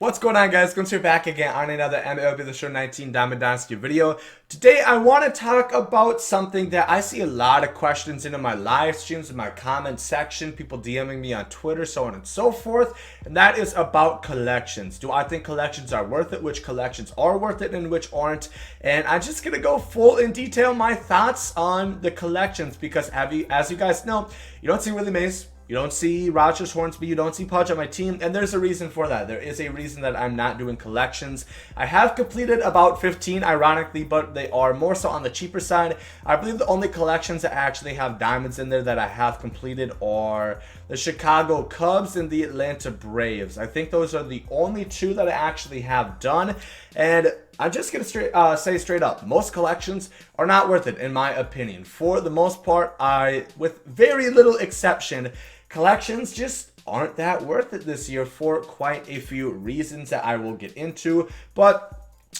What's going on, guys? Gomes here back again on another MLB The Show 19 Diamond Dynasty video. Today I want to talk about something that I see a lot of questions in my live streams, in my comment section, people DMing me on Twitter, so on and so forth, and that is about collections. Do I think collections are worth it? Which collections are worth it and which aren't? And I'm just going to go full in detail my thoughts on the collections because as you guys know, you don't see Willie Mays, you don't see Rogers, Hornsby, you don't see Pudge on my team, and there's a reason for that. There is a reason that I'm not doing collections. I have completed about 15, ironically, but they are more so on the cheaper side. I believe the only collections that actually have diamonds in there that I have completed are the Chicago Cubs and the Atlanta Braves. I think those are the only two that I actually have done, and I'm just going to say straight up, most collections are not worth it, in my opinion. For the most part, with very little exception, collections just aren't that worth it this year for quite a few reasons that I will get into. But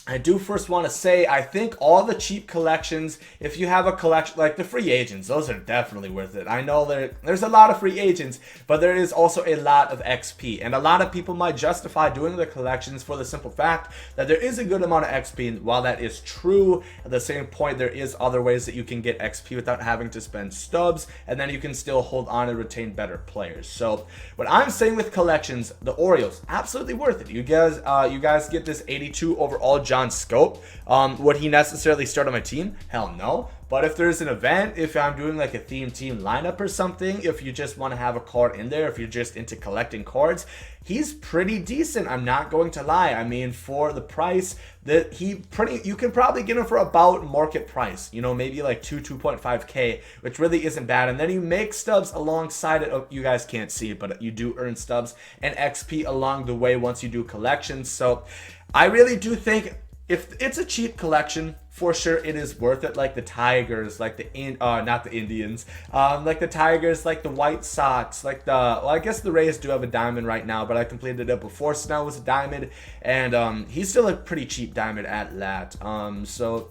I do first want to say, I think all the cheap collections, if you have a collection, like the free agents, those are definitely worth it. I know there's a lot of free agents, but there is also a lot of XP. And a lot of people might justify doing the collections for the simple fact that there is a good amount of XP. And while that is true, at the same point, there is other ways that you can get XP without having to spend stubs. And then you can still hold on and retain better players. So what I'm saying with collections, the Orioles, absolutely worth it. You guys get this 82 overall John Scope. Would he necessarily start on my team? Hell no. But if there's an event, if I'm doing like a theme team lineup or something, if you just want to have a card in there, if you're just into collecting cards, he's pretty decent. I'm not going to lie. I mean, for the price that you can probably get him for about market price, you know, maybe like 2.5k, which really isn't bad. And then you make stubs alongside it. Oh, you guys can't see it, but you do earn stubs and XP along the way once you do collections. So I really do think if it's a cheap collection, for sure it is worth it. Like the Tigers, like not the Indians, like the Tigers, like the White Sox, like well, I guess the Rays do have a diamond right now, but I completed it before Snell was a diamond, and he's still a pretty cheap diamond at that. So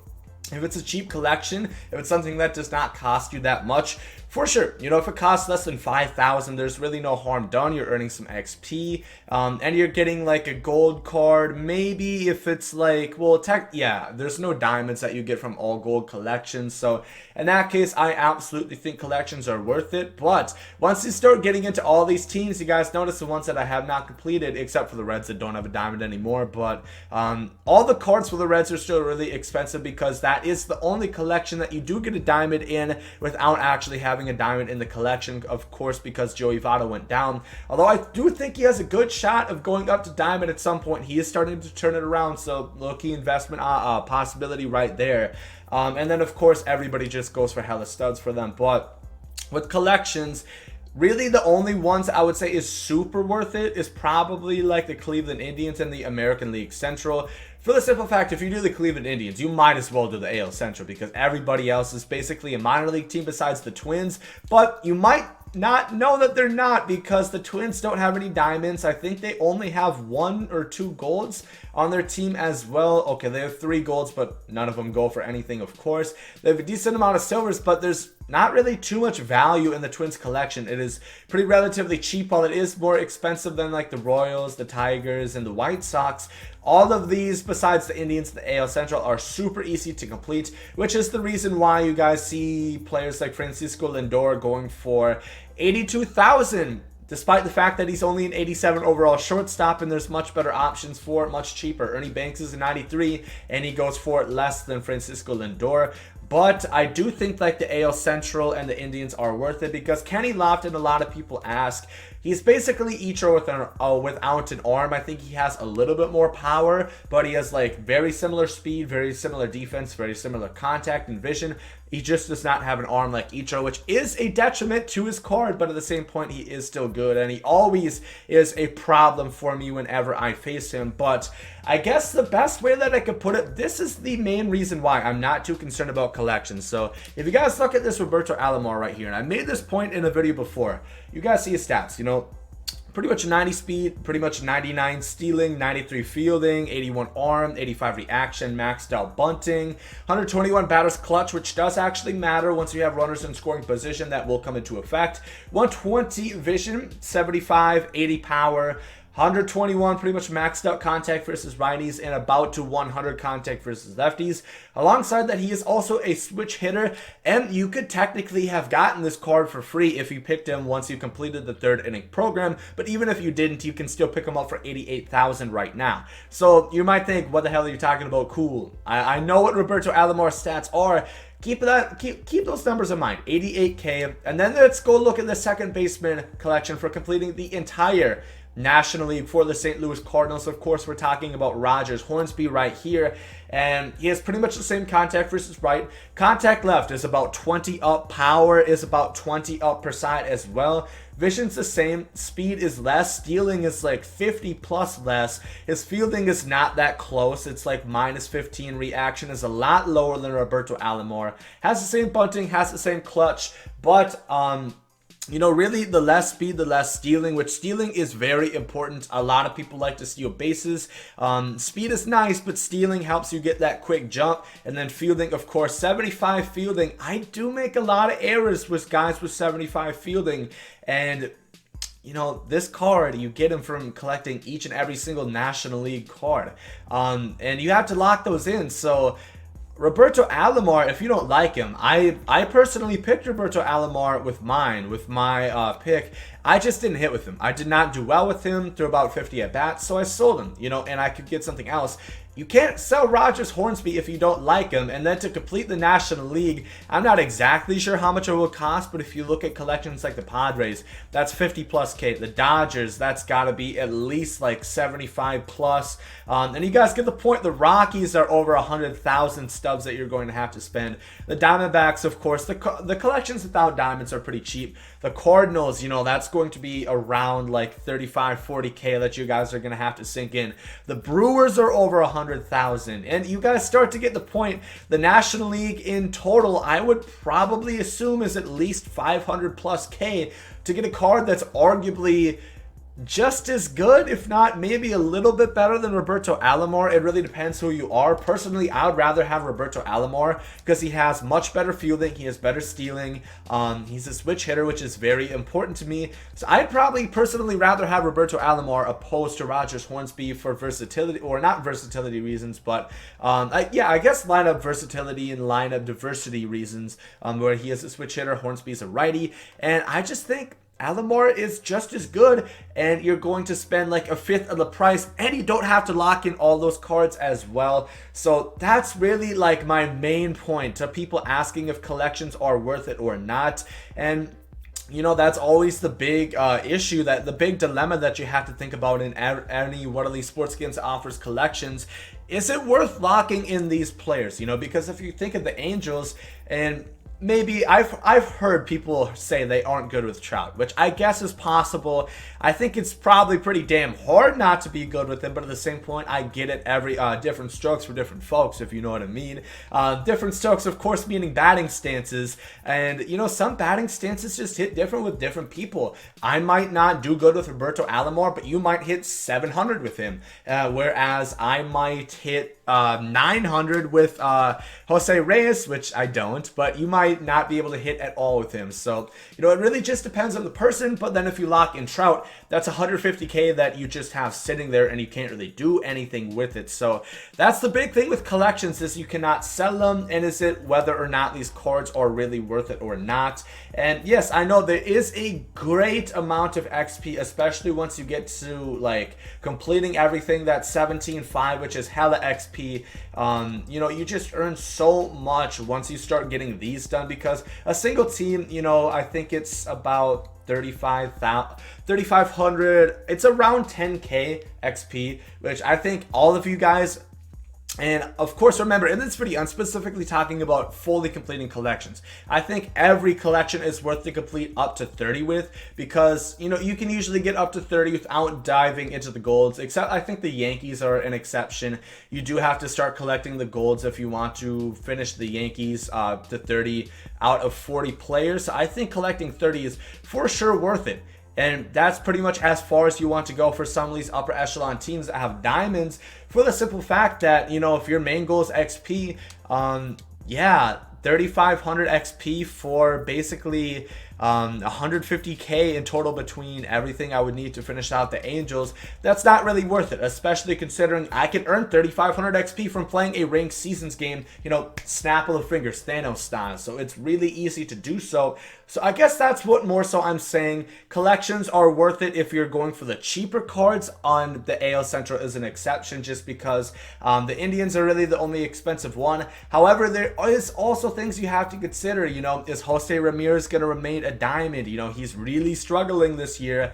if it's a cheap collection, if it's something that does not cost you that much, for sure, you know, if it costs less than 5,000, there's really no harm done. You're earning some XP, and you're getting like a gold card. Maybe if it's like, well, yeah, there's no diamonds that you get from all gold collections. So in that case, I absolutely think collections are worth it. But once you start getting into all these teams, you guys notice the ones that I have not completed, except for the Reds that don't have a diamond anymore. But all the cards for the Reds are still really expensive because that is the only collection that you do get a diamond in without actually having a diamond in the collection, of course, because Joey Votto went down. Although I do think he has a good shot of going up to diamond at some point. He is starting to turn it around, so low-key investment possibility right there. And then, of course, everybody just goes for hella studs for them. But with collections, really the only ones I would say is super worth it is probably like the Cleveland Indians and the American League Central. For the simple fact, if you do the Cleveland Indians, you might as well do the AL Central because everybody else is basically a minor league team besides the Twins. But you might not know that they're not because the Twins don't have any diamonds. I think they only have 1 or 2 golds on their team as well. Okay, they have 3 golds, but none of them go for anything, of course. They have a decent amount of silvers, but there's not really too much value in the Twins collection. It is pretty relatively cheap, while it is more expensive than like the Royals, the Tigers, and the White Sox. All of these, besides the Indians, the AL Central, are super easy to complete, which is the reason why you guys see players like Francisco Lindor going for 82,000, despite the fact that he's only an 87 overall shortstop, and there's much better options for it, much cheaper. Ernie Banks is a 93, and he goes for it less than Francisco Lindor. But I do think like the AL Central and the Indians are worth it because Kenny Lofton, a lot of people ask, he's basically Ichiro without an arm. I think he has a little bit more power, but he has like very similar speed, very similar defense, very similar contact and vision. He just does not have an arm like Ichiro, which is a detriment to his card, but at the same point, he is still good, and he always is a problem for me whenever I face him. But I guess the best way that I could put it, this is the main reason why I'm not too concerned about collections. So if you guys look at this Roberto Alomar right here, and I made this point in a video before, you guys see his stats, you know, pretty much 90 speed, pretty much 99 stealing, 93 fielding, 81 arm, 85 reaction, maxed out bunting, 121 batters clutch, which does actually matter once you have runners in scoring position. That will come into effect. 120 vision, 75, 80 power, 121 pretty much maxed out contact versus righties, and about to 100 contact versus lefties. Alongside that, he is also a switch hitter, and you could technically have gotten this card for free if you picked him once you completed the 3rd inning program, but even if you didn't, you can still pick him up for 88,000 right now. So you might think, what the hell are you talking about? Cool. I know what Roberto Alomar's stats are. Keep those numbers in mind. 88K, and then let's go look at the second baseman collection for completing the entire National League for the St. Louis Cardinals. Of course, we're talking about Rogers Hornsby right here, and he has pretty much the same contact versus right. Contact left is about 20 up. Power is about 20 up per side as well. Vision's the same. Speed is less. Stealing is like 50 plus less. His fielding is not that close. It's like -15. Reaction is a lot lower than Roberto Alomar. Has the same bunting, has the same clutch, but you know, really the less speed, the less stealing, which stealing is very important. A lot of people like to steal bases. Speed is nice, but stealing helps you get that quick jump. And then fielding, of course, 75 fielding. I do make a lot of errors with guys with 75 fielding. And you know, this card, you get him from collecting each and every single National League card. And you have to lock those in. So Roberto Alomar, if you don't like him, I personally picked Roberto Alomar with my pick. I just didn't hit with him. I did not do well with him through about 50 at bats, so I sold him, you know, and I could get something else. You can't sell Rogers Hornsby if you don't like him. And then to complete the National League, I'm not exactly sure how much it will cost, but if you look at collections like the Padres, that's 50 plus K. The Dodgers, that's got to be at least like 75 plus. And you guys get the point. The Rockies are over 100,000 stubs that you're going to have to spend. The Diamondbacks, of course, the collections without diamonds are pretty cheap. The Cardinals, you know, that's going to be around like 35, 40K that you guys are going to have to sink in. The Brewers are over 100,000, and you guys start to get the point. The National League in total, I would probably assume, is at least 500 plus K to get a card that's arguably just as good, if not maybe a little bit better than Roberto Alomar. It really depends who you are. Personally, I would rather have Roberto Alomar because he has much better fielding, he has better stealing, he's a switch hitter, which is very important to me. So I'd probably personally rather have Roberto Alomar opposed to Rogers Hornsby for versatility, or not versatility reasons, but yeah, I guess lineup versatility and lineup diversity reasons, where he is a switch hitter, Hornsby is a righty, and I just think Alomar is just as good, and you're going to spend like a fifth of the price, and you don't have to lock in all those cards as well. So that's really like my main point to people asking if collections are worth it or not. And you know, that's always the big issue, that the big dilemma that you have to think about in any What Elite Sports Skins offers collections. Is it worth locking in these players? You know, because if you think of the Angels, and maybe I've heard people say they aren't good with Trout, which I guess is possible. I think it's probably pretty damn hard not to be good with him, but at the same point, I get it. Every different strokes for different folks, if you know what I mean. Different strokes, of course, meaning batting stances, and you know, some batting stances just hit different with different people. I might not do good with Roberto Alomar, but you might hit 700 with him, whereas I might hit 900 with Jose Reyes, which I don't, but you might not be able to hit at all with him. So, you know, it really just depends on the person. But then if you lock in Trout, that's 150K that you just have sitting there and you can't really do anything with it. So that's the big thing with collections, is you cannot sell them, and is it whether or not these cards are really worth it or not. And yes, I know there is a great amount of XP, especially once you get to like completing everything. That 17.5, which is hella XP. You know, you just earn so much once you start getting these done, because a single team, you know, I think it's about 3,500. It's around 10K XP, which I think all of you guys. And of course, remember, in this video, I'm specifically talking about fully completing collections. I think every collection is worth to complete up to 30 with, because, you know, you can usually get up to 30 without diving into the golds, except I think the Yankees are an exception. You do have to start collecting the golds if you want to finish the Yankees to 30 out of 40 players. So I think collecting 30 is for sure worth it. And that's pretty much as far as you want to go for some of these upper echelon teams that have diamonds, for the simple fact that, you know, if your main goal is XP, yeah, 3,500 XP for basically 150K in total between everything I would need to finish out the Angels. That's not really worth it, especially considering I can earn 3,500 XP from playing a ranked seasons game, you know, snap of the fingers, Thanos style. So it's really easy to do so. So I guess that's what more so I'm saying. Collections are worth it if you're going for the cheaper cards. On the AL Central is an exception just because the Indians are really the only expensive one. However, there is also things you have to consider. You know, is Jose Ramirez going to remain a diamond? You know, he's really struggling this year.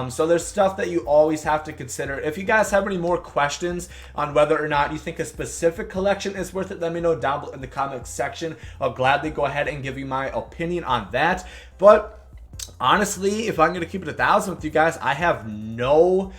So there's stuff that you always have to consider. If you guys have any more questions on whether or not you think a specific collection is worth it, let me know down below in the comments section. I'll gladly go ahead and give you my opinion on that. But honestly, if I'm going to keep it 1,000 with you guys, I have no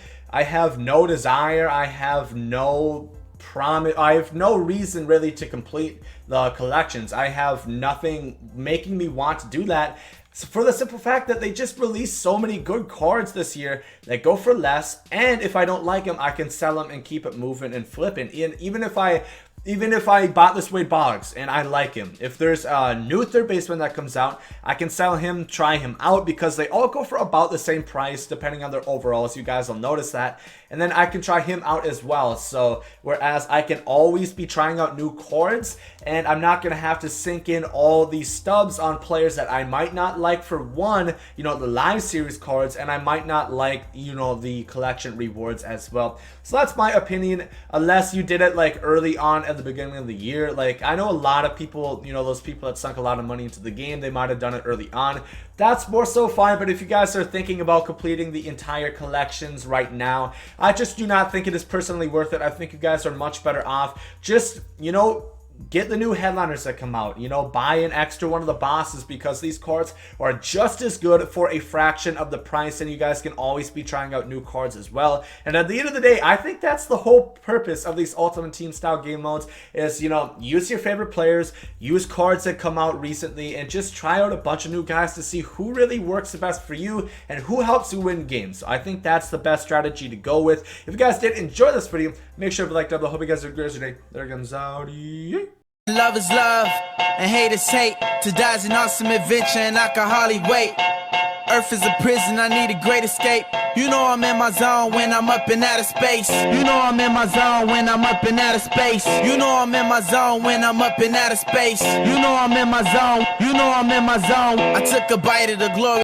desire, I have no promise, I have no reason really to complete the collections. I have nothing making me want to do that. So for the simple fact that they just released so many good cards this year that go for less, and if I don't like them, I can sell them and keep it moving and flipping. And even if I bought this Wade Boggs and I like him, if there's a new third baseman that comes out, I can sell him, try him out, because they all go for about the same price depending on their overalls. You guys will notice that. And then I can try him out as well. So whereas I can always be trying out new cards, and I'm not going to have to sink in all these stubs on players that I might not like for one, you know, the live series cards, and I might not like, you know, the collection rewards as well. So that's my opinion, unless you did it like early on at the beginning of the year. Like, I know a lot of people, you know, those people that sunk a lot of money into the game, they might have done it early on. That's more so fine. But if you guys are thinking about completing the entire collections right now, I just do not think it is personally worth it. I think you guys are much better off just, you know, get the new headliners that come out, you know, buy an extra one of the bosses, because these cards are just as good for a fraction of the price, and you guys can always be trying out new cards as well. And at the end of the day, I think that's the whole purpose of these Ultimate Team style game modes is, you know, use your favorite players, use cards that come out recently, and just try out a bunch of new guys to see who really works the best for you and who helps you win games. So I think that's the best strategy to go with. If you guys did enjoy this video, make sure to like down below. Hope you guys are great today. There comes out. Love is love, and hate is hate. To die is an awesome adventure, and I can hardly wait. Earth is a prison, I need a great escape. You know I'm in my zone when I'm up in outer space. You know I'm in my zone when I'm up in outer space. You know I'm in my zone when I'm up in outer space. You know I'm in my zone. You know I'm in my zone. I took a bite of the glory.